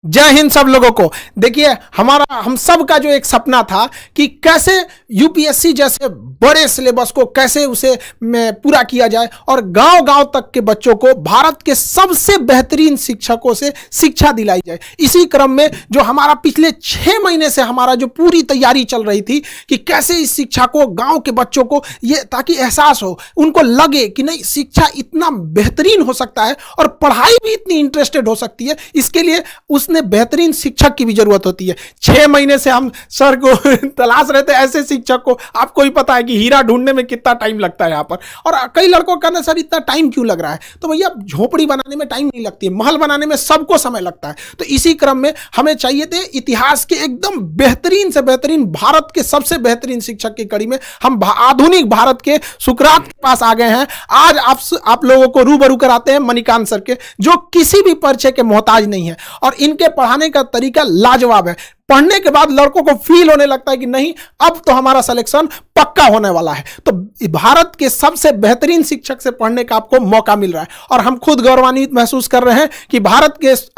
जय हिंद सब लोगों को। देखिए, हमारा हम सब का जो एक सपना था कि कैसे यूपीएससी जैसे बड़े सिलेबस को कैसे उसे में पूरा किया जाए और गांव गांव तक के बच्चों को भारत के सबसे बेहतरीन शिक्षकों से शिक्षा दिलाई जाए। इसी क्रम में जो हमारा पिछले 6 महीने से हमारा जो पूरी तैयारी चल रही थी कि कैसे इस शिक्षा को गांव के बच्चों को ये ताकि एहसास हो, उनको लगे कि नहीं, शिक्षा इतना बेहतरीन हो सकता है और पढ़ाई भी इतनी इंटरेस्टेड हो सकती है। इसके लिए उसने बेहतरीन शिक्षक की भी जरूरत होती है। 6 महीने से हम सर को तलाश रहे थे ऐसे शिक्षक को। आपको ही पता है कि हीरा ढूंढने में कितना टाइम लगता है यहाँ पर। और कई लड़कों का ना, सर इतना टाइम क्यों लग रहा है? तो भैया, झोपड़ी बनाने में टाइम नहीं लगती है, महल बनाने में सबको समय लगता है। तो इसी क्रम में हमें चाहिए थे इतिहास के एकदम बेहतरीन से बेहतरीन, भारत के सबसे बेहतरीन शिक्षक की कड़ी में हम आधुनिक भारत के सुकरात के पास आ गए हैं। आज आप लोगों को रूबरू कराते हैं मणिकांत सर के, जो किसी भी परिचय के मोहताज नहीं है और इनके पढ़ाने का तरीका लाजवाब है। पढ़ने के बाद लड़कों को फील होने लगता है कि नहीं, अब तो हमारा सिलेक्शन पक्का होने वाला है। तो भारत के सबसे बेहतरीन शिक्षक से पढ़ने का आपको मौका मिल रहा है और हम खुद गौरवान्वित महसूस कर रहे हैं कि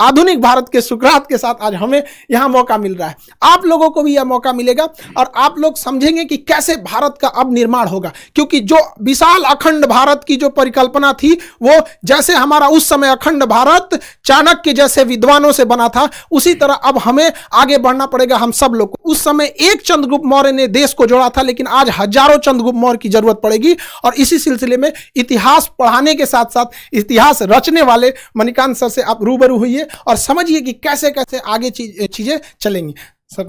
आधुनिक भारत के सुकरात के साथ आज हमें यहां मौका मिल रहा है। आप लोगों को भी यह मौका मिलेगा और आप लोग समझेंगे कि कैसे भारत का अब निर्माण होगा। क्योंकि जो विशाल अखंड भारत की जो परिकल्पना थी, वो जैसे हमारा उस समय अखंड भारत चाणक्य जैसे विद्वानों से बना था, उसी तरह अब हमें आगे बढ़ना पड़ेगा हम सब लोग को। उस समय एक चंद्रगुप्त मौर्य ने देश को जोड़ा था, लेकिन आज हजारों चंद्रगुप्त मौर्य की जरूरत पड़ेगी। और इसी सिलसिले में इतिहास पढ़ाने के साथ साथ इतिहास रचने वाले मणिकांत सर से आप रूबरू हुइए और समझिए कि कैसे कैसे आगे चीजें चलेंगी। Sir,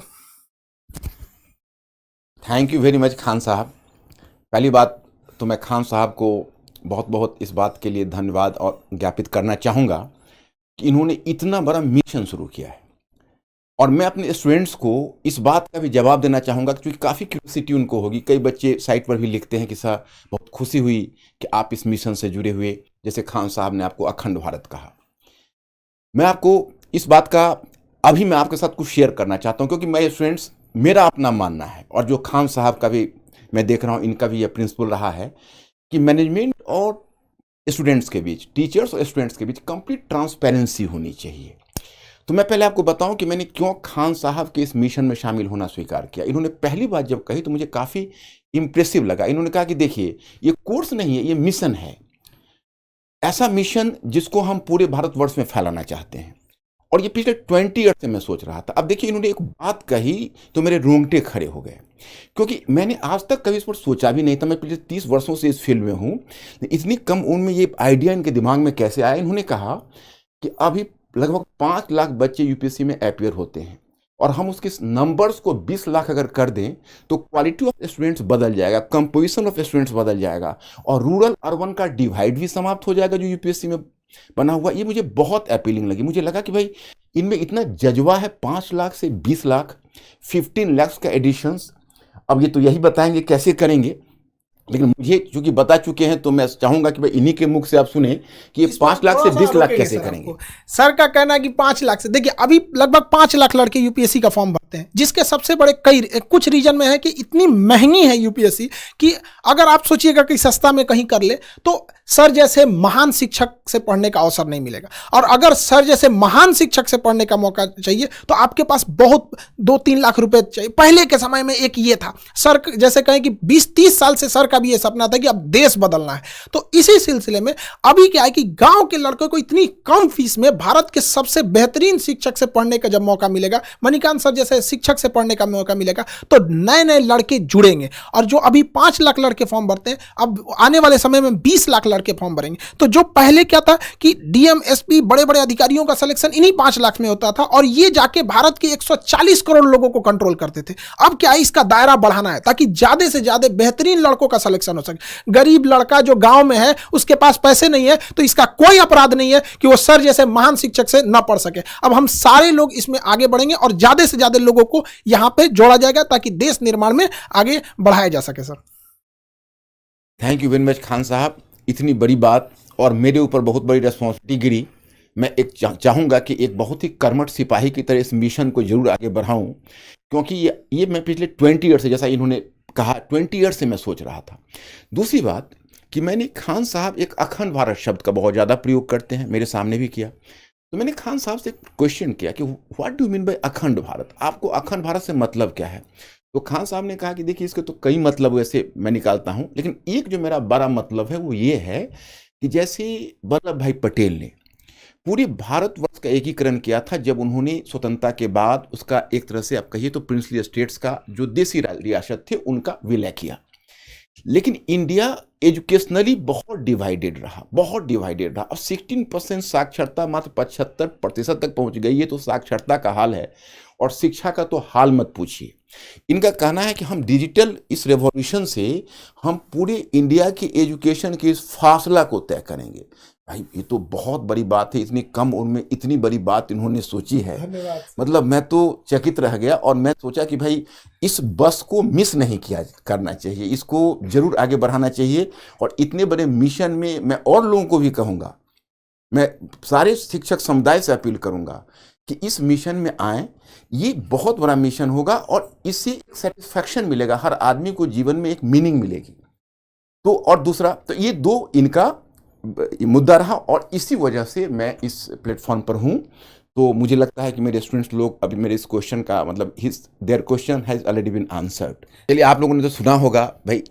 thank you very much Khan साहब। पहली बात तो मैं खान साहब को बहुत बहुत इस बात के लिए धन्यवाद और ज्ञापित करना चाहूँगा कि इन्होंने इतना बड़ा मिशन शुरू किया है। और मैं अपने स्टूडेंट्स को इस बात का भी जवाब देना चाहूँगा, क्योंकि काफ़ी क्यूरियोसिटी उनको होगी। कई बच्चे साइट पर भी लिखते हैं कि सर बहुत खुशी हुई कि आप इस मिशन से जुड़े हुए, जैसे खान साहब ने आपको अखंड भारत कहा। मैं आपको इस बात का अभी मैं आपके साथ कुछ शेयर करना चाहता हूँ, क्योंकि मैं स्टूडेंट्स, मेरा अपना मानना है और जो खान साहब का भी मैं देख रहा हूँ, इनका भी यह प्रिंसिपल रहा है कि मैनेजमेंट और स्टूडेंट्स के बीच, टीचर्स और स्टूडेंट्स के बीच कंप्लीट ट्रांसपेरेंसी होनी चाहिए। तो मैं पहले आपको बताऊं कि मैंने क्यों खान साहब के इस मिशन में शामिल होना स्वीकार किया। इन्होंने पहली बात जब कही तो मुझे काफ़ी इम्प्रेसिव लगा। इन्होंने कहा कि देखिए, ये कोर्स नहीं है, ये मिशन है। ऐसा मिशन जिसको हम पूरे भारतवर्ष में फैलाना चाहते हैं। और ये पिछले 20 ईयर से मैं सोच रहा था। अब देखिए, इन्होंने एक बात कही तो मेरे रोंगटे खड़े हो गए, क्योंकि मैंने आज तक कभी इस पर सोचा भी नहीं था। मैं पिछले 30 वर्षों से इस फील्ड में हूँ। इतनी कम उम्र में ये आइडिया इनके दिमाग में कैसे आया? इन्होंने कहा कि अभी लगभग 5 लाख बच्चे यूपीएससी में अपियर होते हैं और हम उसके नंबर्स को 20 लाख अगर कर दें तो क्वालिटी ऑफ स्टूडेंट्स बदल जाएगा, कंपोजिशन ऑफ स्टूडेंट्स बदल जाएगा और रूरल अर्बन का डिवाइड भी समाप्त हो जाएगा जो यूपीएससी में बना हुआ। ये मुझे बहुत अपीलिंग लगी। मुझे लगा कि भाई, इनमें इतना जज्बा है। 5 लाख से 20 लाख, 15 लाख का एडिशंस। अब ये तो यही बताएंगे कैसे करेंगे, लेकिन मुझे चूंकि बता चुके हैं तो मैं चाहूंगा कि भाई इन्हीं के मुख से आप सुने कि ये 5 लाख से 20 लाख कैसे करेंगे। सर का कहना है कि 5 लाख से, देखिए अभी लगभग 5 लाख लड़के यूपीएससी का फॉर्म भरते हैं, जिसके सबसे बड़े कुछ रीजन में है कि इतनी महंगी है यूपीएससी कि अगर आप सोचिएगा कि सस्ता में कहीं कर ले तो सर जैसे महान शिक्षक से पढ़ने का अवसर नहीं मिलेगा। और अगर सर जैसे महान शिक्षक से पढ़ने का मौका चाहिए तो आपके पास बहुत 2-3 लाख रुपए चाहिए। पहले के समय में एक ये था, सर जैसे कहें कि 20-30 साल से सर का भी ये सपना था कि अब देश बदलना है। तो इसी सिलसिले में अभी क्या है कि गांव के लड़कों को इतनी कम फीस में भारत के सबसे बेहतरीन शिक्षक से पढ़ने का जब मौका मिलेगा, मणिकांत सर जैसे शिक्षक से पढ़ने का मौका मिलेगा, तो नए नए लड़के जुड़ेंगे। और जो अभी 5 लाख लड़के फॉर्म भरते हैं, अब आने वाले समय में 20 लाख लड़के फॉर्म भरेंगे। तो जो पहले क्या था कि डीएम, एसपी, बड़े बड़े अधिकारियों का सिलेक्शन इन्हीं 5 लाख में होता था और ये जाके भारत के 140 करोड़ लोगों को कंट्रोल करते थे। अब क्या है, इसका दायरा बढ़ाना है ताकि ज्यादा से ज्यादा बेहतरीन लड़कों का सिलेक्शन हो सके। गरीब लड़का जो गांव में है, उसके पास पैसे नहीं है, तो इसका कोई अपराध नहीं है कि वो सर जैसे महान शिक्षक से न पढ़ सके। अब हम सारे लोग इसमें आगे बढ़ेंगे और ज्यादा से ज्यादा लोगों को यहां पे जोड़ा जाएगा ताकि देश निर्माण में आगे बढ़ाया जा सके। Sir, thank you very much Khan साहब। इतनी बड़ी बात और मेरे ऊपर बहुत बड़ी रिस्पॉन्सिबिलिटी गिरी। मैं एक चाहूँगा कि एक बहुत ही कर्मठ सिपाही की तरह इस मिशन को जरूर आगे बढ़ाऊं, क्योंकि ये मैं पिछले 20 ईयर से, जैसा इन्होंने कहा, 20 ईयर से मैं सोच रहा था। दूसरी बात कि मैंने, खान साहब एक अखंड भारत शब्द का बहुत ज़्यादा प्रयोग करते हैं, मेरे सामने भी किया। तो मैंने खान साहब से क्वेश्चन किया कि व्हाट डू मीन बाय अखंड भारत, आपको अखंड भारत से मतलब क्या है। तो खान साहब ने कहा कि देखिए इसके तो कई मतलब वैसे मैं निकालता हूं, लेकिन एक जो मेरा बड़ा मतलब है वो ये है कि जैसे वल्लभ भाई पटेल ने पूरे भारतवर्ष का एकीकरण किया था जब उन्होंने स्वतंत्रता के बाद उसका एक तरह से आप कहिए तो प्रिंसली स्टेट्स का जो देसी रियासत थे उनका विलय किया। लेकिन इंडिया एजुकेशनली बहुत डिवाइडेड रहा, बहुत डिवाइडेड रहा, और 16% साक्षरता मात्र 75% तक पहुंच गई। ये तो साक्षरता का हाल है, और शिक्षा का तो हाल मत पूछिए। इनका कहना है कि हम डिजिटल इस रेवोल्यूशन से हम पूरे इंडिया की एजुकेशन के इस फासला को तय करेंगे। भाई ये तो बहुत बड़ी बात है, इतनी कम उम्र में इतनी बड़ी बात इन्होंने सोची है। मतलब मैं तो चकित रह गया, और मैं सोचा कि भाई इस बस को मिस नहीं किया करना चाहिए, इसको जरूर आगे बढ़ाना चाहिए। और इतने बड़े मिशन में मैं और लोगों को भी कहूँगा, मैं सारे शिक्षक समुदाय से अपील करूँगा कि इस मिशन में आए। ये बहुत बड़ा मिशन होगा और इससे सेटिस्फैक्शन मिलेगा, हर आदमी को जीवन में एक मीनिंग मिलेगी। तो और दूसरा तो ये दो इनका मुद्दा रहा, और इसी वजह से मैं इस प्लेटफॉर्म पर हूँ। तो मुझे लगता है कि मेरे स्टूडेंट्स लोग अभी मेरे इस क्वेश्चन का मतलब there question has already been answered. चलिए, आप लोगों ने तो सुना होगा भाई,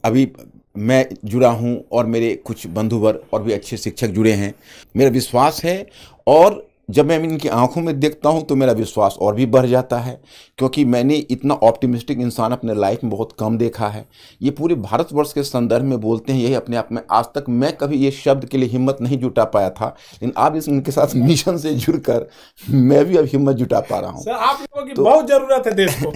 अभी मैं जुड़ा हूँ और मेरे कुछ बंधुवर और भी अच्छे शिक्षक जुड़े हैं। मेरा विश्वास है, और जब मैं इनकी आंखों में देखता हूं तो मेरा विश्वास और भी बढ़ जाता है, क्योंकि मैंने इतना ऑप्टिमिस्टिक इंसान अपने लाइफ में बहुत कम देखा है। ये पूरे भारतवर्ष के संदर्भ में बोलते हैं, यही अपने आप में आज तक मैं कभी ये शब्द के लिए हिम्मत नहीं जुटा पाया था, लेकिन आप इनके साथ मिशन से जुड़कर मैं भी अब हिम्मत जुटा पा रहा हूँ। सर, आप लोगों की बहुत जरूरत है देश को।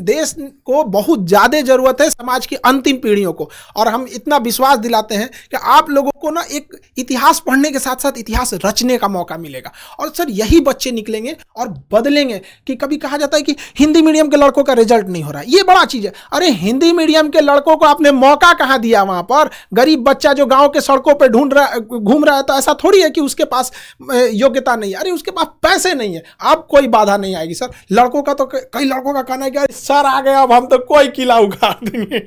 देश को बहुत ज्यादा जरूरत है, समाज की अंतिम पीढ़ियों को। और हम इतना विश्वास दिलाते हैं कि आप लोगों को ना एक इतिहास पढ़ने के साथ साथ इतिहास रचने का मौका मिलेगा। और सर, यही बच्चे निकलेंगे और बदलेंगे। कि कभी कहा जाता है कि हिंदी मीडियम के लड़कों का रिजल्ट नहीं हो रहा है, ये बड़ा चीज है। अरे हिंदी मीडियम के लड़कों को आपने मौका कहां दिया? वहां पर गरीब बच्चा जो गांव के सड़कों पे घूम रहा है, तो ऐसा थोड़ी है कि उसके पास योग्यता नहीं है। अरे उसके पास पैसे नहीं है, अब कोई बाधा नहीं आएगी। सर, लड़कों का तो कई लड़कों का कहना है कि सर आ गया, अब हम तो कोई किला उखाड़ देंगे।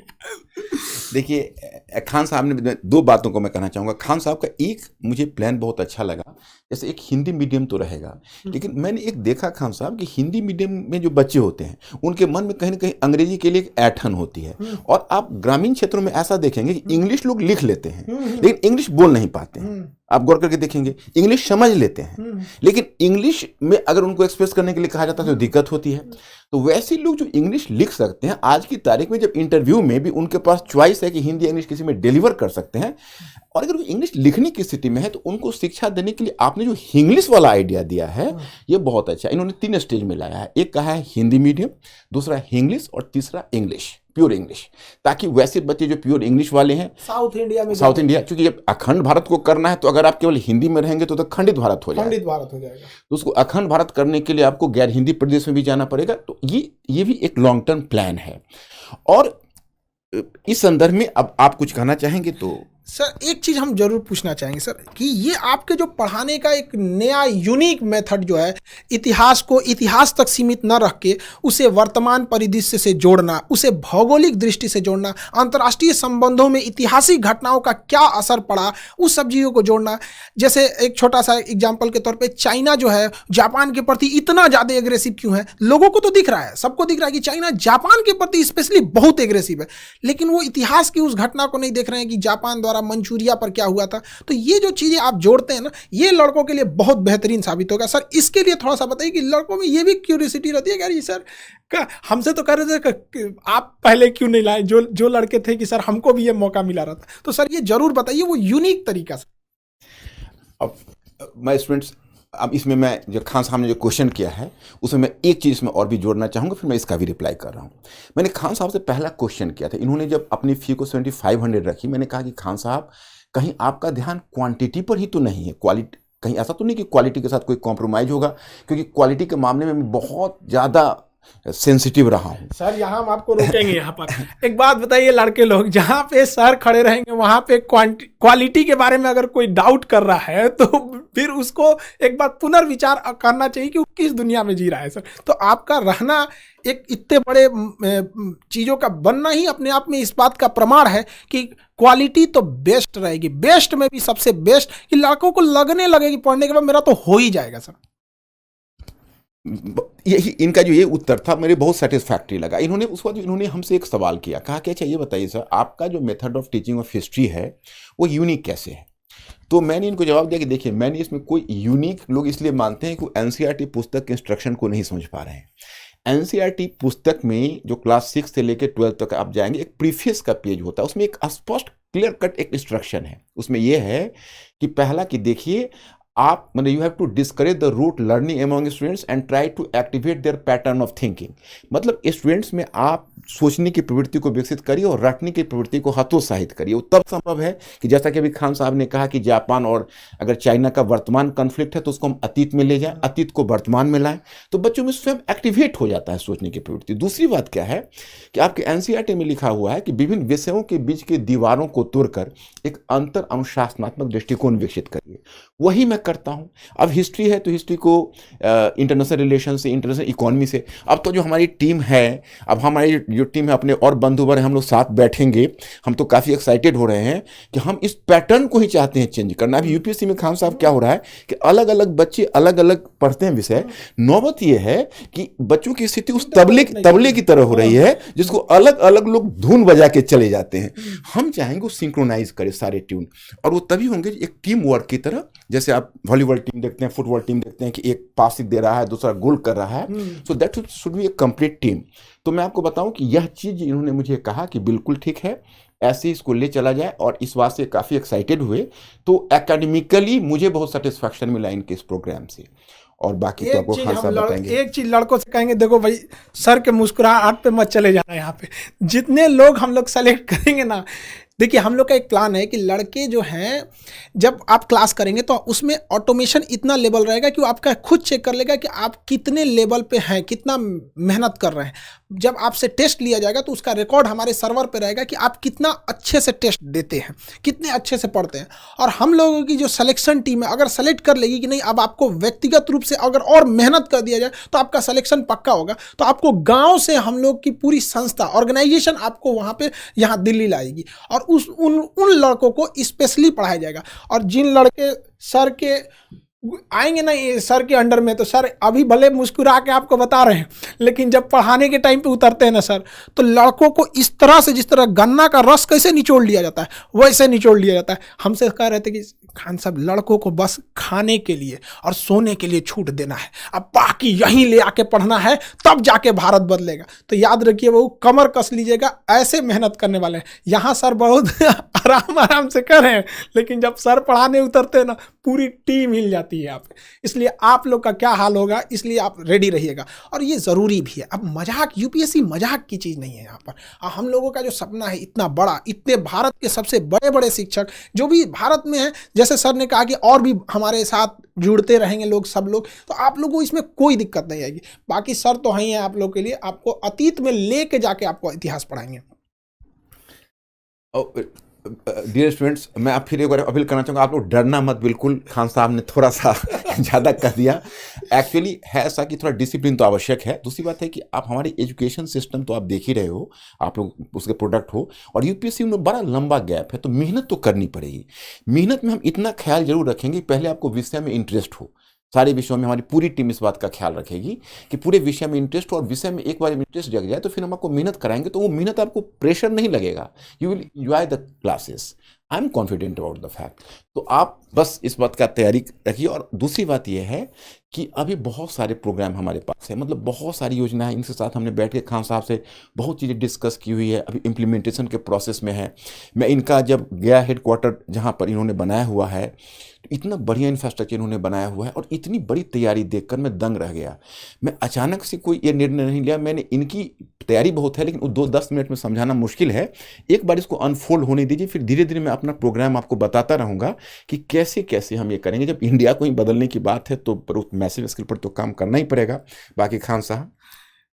देखिए, खान साहब ने दो बातों को मैं कहना चाहूँगा। खान साहब का एक मुझे प्लान बहुत अच्छा लगा, जैसे एक हिंदी मीडियम तो रहेगा, लेकिन मैंने एक देखा खान साहब कि हिंदी मीडियम में जो बच्चे होते हैं उनके मन में कहीं ना कहीं अंग्रेजी के लिए एक ऐंठन होती है। और आप ग्रामीण क्षेत्रों में ऐसा देखेंगे कि इंग्लिश लोग लिख लेते हैं लेकिन इंग्लिश बोल नहीं पाते हैं। आप गौर करके देखेंगे, इंग्लिश समझ लेते हैं लेकिन इंग्लिश में अगर उनको एक्सप्रेस करने के लिए कहा जाता है तो दिक्कत होती है। तो वैसे लोग जो इंग्लिश लिख सकते हैं, आज की तारीख में जब इंटरव्यू में भी उनके पास चॉइस है कि हिंदी इंग्लिश किसी में डिलीवर कर सकते हैं, और अगर वो इंग्लिश लिखने की स्थिति में है तो उनको शिक्षा देने के लिए आपने जो इंग्लिश वाला आइडिया दिया है ये बहुत अच्छा। इन्होंने 3 स्टेज में लाया है, एक कहा है हिंदी मीडियम, दूसरा इंग्लिश, और तीसरा इंग्लिश, प्योर इंग्लिश, ताकि वैसे बच्चे जो प्योर इंग्लिश वाले हैं साउथ इंडिया, क्योंकि जब अखंड भारत को करना है तो अगर आप केवल हिंदी में रहेंगे तो खंडित भारत हो जाएगा। तो उसको अखंड भारत करने के लिए आपको गैर हिंदी प्रदेश में भी जाना पड़ेगा। तो ये भी एक लॉन्ग टर्म प्लान है। और इस संदर्भ में अब आप कुछ कहना चाहेंगे? तो सर, एक चीज हम जरूर पूछना चाहेंगे सर, कि ये आपके जो पढ़ाने का एक नया यूनिक मेथड जो है, इतिहास को इतिहास तक सीमित न रख के उसे वर्तमान परिदृश्य से जोड़ना, उसे भौगोलिक दृष्टि से जोड़ना, अंतर्राष्ट्रीय संबंधों में ऐतिहासिक घटनाओं का क्या असर पड़ा उस सब चीज़ों को जोड़ना। जैसे एक छोटा सा एग्जाम्पल के तौर पर, चाइना जो है जापान के प्रति इतना ज़्यादा एग्रेसिव क्यों है? लोगों को तो दिख रहा है, सबको दिख रहा है कि चाइना जापान के प्रति स्पेशली बहुत एग्रेसिव है, लेकिन वो इतिहास की उस घटना को नहीं देख रहे हैं कि जापान द्वारा मंचूरिया पर क्या हुआ था। तो ये जो चीजें आप जोड़ते हैं ना, ये लड़कों के लिए बहुत बेहतरीन साबित होगा। सर, इसके लिए थोड़ा सा बताइए कि लड़कों में ये भी क्यूरियोसिटी रहती है कि सर हमसे तो कह रहे थे कि आप पहले क्यों नहीं लाए, जो लड़के थे कि सर हमको भी ये मौका मिला रहा था। तो सर ये जरूर बताइए वो यूनिक तरीका से। अब माय स्टूडेंट्स, अब इसमें मैं जो खान साहब ने जो क्वेश्चन किया है उसमें मैं एक चीज़ इसमें और भी जोड़ना चाहूँगा, फिर मैं इसका भी रिप्लाई कर रहा हूँ। मैंने खान साहब से पहला क्वेश्चन किया था, इन्होंने जब अपनी फ़ी को 7500 रखी, मैंने कहा कि खान साहब कहीं आपका ध्यान क्वांटिटी पर ही तो नहीं है, क्वालिटी, कहीं ऐसा तो नहीं कि क्वालिटी के साथ कोई कॉम्प्रोमाइज़ होगा? क्योंकि क्वालिटी के मामले में मैं बहुत ज़्यादा सेंसिटिव रहा हूँ। सर, यहाँ हम आपको रोकेंगे। यहाँ पर एक बात बताइए, लड़के लोग जहाँ पे सर खड़े रहेंगे वहाँ पे क्वालिटी के बारे में अगर कोई डाउट कर रहा है तो फिर उसको एक बार पुनर्विचार करना चाहिए कि वो किस दुनिया में जी रहा है सर। तो आपका रहना एक इतने बड़े चीज़ों का बनना ही अपने आप में इस बात का प्रमाण है कि क्वालिटी तो बेस्ट रहेगी, बेस्ट में भी सबसे बेस्ट, कि लड़कों को लगने लगेगी पढ़ने के बाद मेरा तो हो ही जाएगा सर। यही इनका जो ये उत्तर था मेरे बहुत सेटिस्फैक्ट्री लगा। इन्होंने उस वक्त इन्होंने हमसे एक सवाल किया, कहा कि अच्छा ये बताइए सर, आपका जो method of teaching of history है वो यूनिक कैसे है? तो मैंने इनको जवाब दिया कि देखिए, मैंने इसमें कोई यूनिक, लोग इसलिए मानते हैं कि एनसीईआरटी पुस्तक के इंस्ट्रक्शन को नहीं समझ पा रहे हैं। एनसीईआरटी पुस्तक में जो क्लास 6 से लेकर 12 तक आप जाएंगे, एक प्रीफेस का पेज होता है, उसमें एक स्पष्ट क्लियर कट एक इंस्ट्रक्शन है। उसमें यह है कि पहला कि देखिए, आप मतलब you have to discourage the rote learning among students and try to activate their pattern of thinking. मतलब स्टूडेंट्स में आप सोचने की प्रवृत्ति को विकसित करिए और रटने की प्रवृत्ति को हतोत्साहित करिए। वो तब संभव है कि जैसा कि अभी खान साहब ने कहा कि जापान और अगर चाइना का वर्तमान कन्फ्लिक्ट है तो उसको हम अतीत में ले जाएं, अतीत को वर्तमान में लाएं, तो बच्चों में स्वयं एक्टिवेट हो जाता है सोचने की प्रवृत्ति। दूसरी बात क्या है कि आपके एनसीईआरटी में लिखा हुआ है कि विभिन्न विषयों के बीच के दीवारों को तोड़कर एक अंतर अनुशासनात्मक दृष्टिकोण विकसित करिए। वही मैं करता हूं। अब हिस्ट्री है तो हिस्ट्री को इंटरनेशनल रिलेशन से, इंटरनेशनल इकोनॉमी से, अब तो जो हमारी टीम है, अब हमारी जो टीम है अपने और बंधुवर हैं, हम लोग साथ बैठेंगे, हम तो काफ़ी एक्साइटेड हो रहे हैं कि हम इस पैटर्न को ही चाहते हैं चेंज करना। अभी यूपीएससी में खान साहब क्या हो रहा है कि अलग अलग बच्चे अलग अलग पढ़ते हैं विषय। नौबत ये है कि बच्चों की स्थिति उस तबले की तरह हो रही है जिसको अलग अलग लोग धुन बजा के चले जाते हैं। हम चाहेंगे वो सिंक्रोनाइज करे सारे ट्यून, और वो तभी होंगे एक टीम वर्क की तरह। जैसे आप वॉलीबॉल टीम देखते हैं, फुटबॉल टीम देखते हैं कि एक पास दे रहा है, दूसरा गोल कर रहा है, so that should be A complete team. तो मैं आपको बताऊं कि यह चीज इन्होंने मुझे कहा कि बिल्कुल ठीक है, ऐसे इसको ले चला जाए, और इस बात से काफी एक्साइटेड हुए। तो एकेडमिकली मुझे बहुत सेटिस्फैक्शन मिला इनके इस प्रोग्राम से। और बाकी तो आपको खान साहब बताएंगे। एक चीज लड़कों से कहेंगे, देखो भाई सर के मुस्कुराहट पे मत चले जाना। यहाँ पे जितने लोग हम लोग सेलेक्ट करेंगे ना, देखिए हम लोग का एक प्लान है कि लड़के जो हैं, जब आप क्लास करेंगे तो उसमें ऑटोमेशन इतना लेवल रहेगा कि वो आपका खुद चेक कर लेगा कि आप कितने लेवल पे हैं, कितना मेहनत कर रहे हैं। जब आपसे टेस्ट लिया जाएगा तो उसका रिकॉर्ड हमारे सर्वर पे रहेगा कि आप कितना अच्छे से टेस्ट देते हैं, कितने अच्छे से पढ़ते हैं। और हम लोगों की जो सिलेक्शन टीम है अगर सेलेक्ट कर लेगी कि नहीं, अब आपको व्यक्तिगत रूप से अगर और मेहनत कर दिया जाए तो आपका सिलेक्शन पक्का होगा। तो आपको गाँव से हम लोग की पूरी संस्था, ऑर्गेनाइजेशन आपको वहाँ पे यहाँ दिल्ली लाएगी, और उन लड़कों को स्पेशली पढ़ाया जाएगा। और जिन लड़के सर के आएंगे ना ये सर के अंडर में, तो सर अभी भले मुस्कुरा के आपको बता रहे हैं, लेकिन जब पढ़ाने के टाइम पे उतरते हैं ना सर, तो लड़कों को इस तरह से, जिस तरह गन्ना का रस कैसे निचोड़ लिया जाता है वैसे निचोड़ लिया जाता है। हमसे कह रहे थे कि खान साहब लड़कों को बस खाने के लिए और सोने के लिए छूट देना है, अब बाकी यहीं ले आके पढ़ना है, तब जाके भारत बदलेगा। तो याद रखिए वो कमर कस लीजिएगा, ऐसे मेहनत करने वाले हैं। यहाँ सर बहुत आराम से कर रहे हैं, लेकिन जब सर पढ़ाने उतरते हैं ना, पूरी टीम हिल जाती है यहाँ पे। इसलिए आप लोग का क्या हाल होगा, इसलिए आप रेडी रहिएगा। और ये ज़रूरी भी है। अब मजाक, यूपीएससी मजाक की चीज़ नहीं है यहाँ पर। हम लोगों का जो सपना है इतना बड़ा, इतने भारत के सबसे बड़े बड़े शिक्षक जो भी भारत में हैं, जैसे सर ने कहा कि और भी हमारे साथ जुड़ते रहेंगे लोग, सब लोग, तो आप लोगों को इसमें कोई दिक्कत नहीं आएगी। बाकी सर तो हैं आप लोग के लिए, आपको अतीत में लेके जाके आपको इतिहास पढ़ाएंगे। डियर स्टूडेंट्स, मैं आप फिर एक बार अपील करना चाहूँगा, आप लोग डरना मत बिल्कुल। खान साहब ने थोड़ा सा ज़्यादा कर दिया। एक्चुअली है ऐसा कि थोड़ा डिसिप्लिन तो आवश्यक है। दूसरी बात है कि आप हमारे एजुकेशन सिस्टम तो आप देख ही रहे हो, आप लोग उसके प्रोडक्ट हो, और यूपीएससी में बड़ा लंबा गैप है, तो मेहनत तो करनी पड़ेगी। मेहनत में हम इतना ख्याल जरूर रखेंगे, पहले आपको विषय में इंटरेस्ट हो। सारे विषयों में हमारी पूरी टीम इस बात का ख्याल रखेगी कि पूरे विषय में इंटरेस्ट हो, और विषय में एक बार इंटरेस्ट जग जाए तो फिर हम आपको मेहनत कराएंगे, तो वो मेहनत आपको प्रेशर नहीं लगेगा। You will enjoy the classes. I am confident about the fact. तो आप बस इस बात का तैयारी रखिए। और दूसरी बात यह है कि अभी बहुत सारे प्रोग्राम हमारे पास है, मतलब बहुत सारी योजना है। इनके साथ हमने बैठ के खान साहब से बहुत चीज़ें डिस्कस की हुई है, अभी इम्प्लीमेंटेशन के प्रोसेस में है। मैं इनका जब गया हेडक्वार्टर जहाँ पर इन्होंने बनाया हुआ है, तो इतना बढ़िया इंफ्रास्ट्रक्चर इन्होंने बनाया हुआ है, और इतनी बड़ी तैयारी देखकर मैं दंग रह गया। मैं अचानक से कोई ये निर्णय नहीं लिया, मैंने इनकी तैयारी बहुत है, लेकिन वो 2-10 मिनट में समझाना मुश्किल है। एक बार इसको अनफोल्ड होने दीजिए, फिर धीरे धीरे मैं अपना प्रोग्राम आपको बताता रहूँगा कि कैसे कैसे हम ये करेंगे। जब इंडिया को ही बदलने की बात है तो मैसिव स्केल पर तो काम करना ही पड़ेगा। बाकी खान साहब।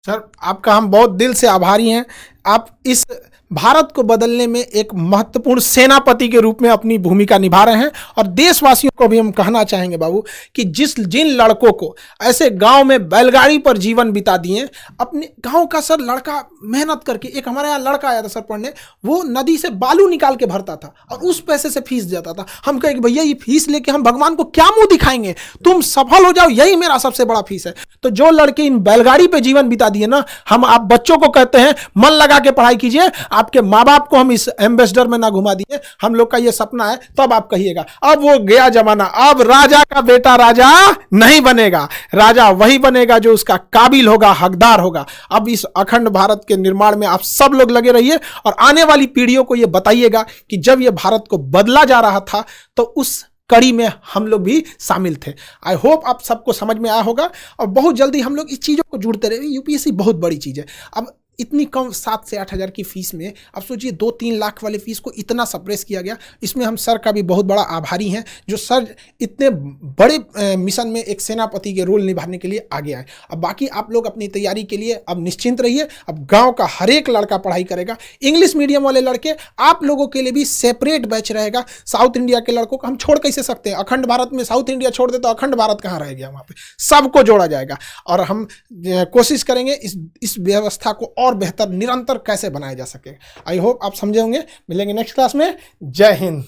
सर आपका हम बहुत दिल से आभारी हैं। आप इस भारत को बदलने में एक महत्वपूर्ण सेनापति के रूप में अपनी भूमिका निभा रहे हैं। और देशवासियों को भी हम कहना चाहेंगे बाबू कि जिन लड़कों को ऐसे गांव में बैलगाड़ी पर जीवन बिता दिए, अपने गांव का सर लड़का मेहनत करके, एक हमारे यहाँ लड़का आया था सर पढ़ने, वो नदी से बालू निकाल के भरता था और उस पैसे से फीस देता था। हम कहे कि भैया ये फीस लेके हम भगवान को क्या मुंह दिखाएंगे, तुम सफल हो जाओ, यही मेरा सबसे बड़ा फीस है। तो जो लड़के इन बैलगाड़ी पे जीवन बिता दिए ना, हम आप बच्चों को कहते हैं मन लगा के पढ़ाई कीजिए, आपके माँ बाप को हम इस एम्बेसडर में ना घुमा दिए, हम लोग का ये सपना है, तब आप कहिएगा। अब वो गया जमाना, अब राजा का बेटा राजा नहीं बनेगा, राजा वही बनेगा जो उसका काबिल होगा, हकदार होगा। अब इस अखंड भारत के निर्माण में आप सब लोग लगे रहिए और आने वाली पीढ़ियों को ये बताइएगा कि जब ये भारत को बदला जा रहा था तो उस कड़ी में हम लोग भी शामिल थे। आई होप आप सबको समझ में आया होगा और बहुत जल्दी हम लोग इस चीज़ों को जुड़ते रहे। यूपीएससी बहुत बड़ी चीज़ है। अब इतनी कम 7 से 8 हज़ार की फीस में अब सोचिए 2-3 लाख वाले फीस को इतना सप्रेस किया गया। इसमें हम सर का भी बहुत बड़ा आभारी हैं, जो सर इतने बड़े मिशन में एक सेनापति के रोल निभाने के लिए आगे आए। अब बाकी आप लोग अपनी तैयारी के लिए अब निश्चिंत रहिए। अब गांव का हर एक लड़का पढ़ाई करेगा। इंग्लिश मीडियम वाले लड़के, आप लोगों के लिए भी सेपरेट बैच रहेगा। साउथ इंडिया के लड़कों को हम छोड़ कैसे सकते हैं? अखंड भारत में साउथ इंडिया छोड़ दे तो अखंड भारत कहाँ रह गया? वहाँ पे सबको जोड़ा जाएगा और हम कोशिश करेंगे इस व्यवस्था को और बेहतर निरंतर कैसे बनाया जा सके। आई होप आप समझे होंगे। मिलेंगे नेक्स्ट क्लास में। जय हिंद।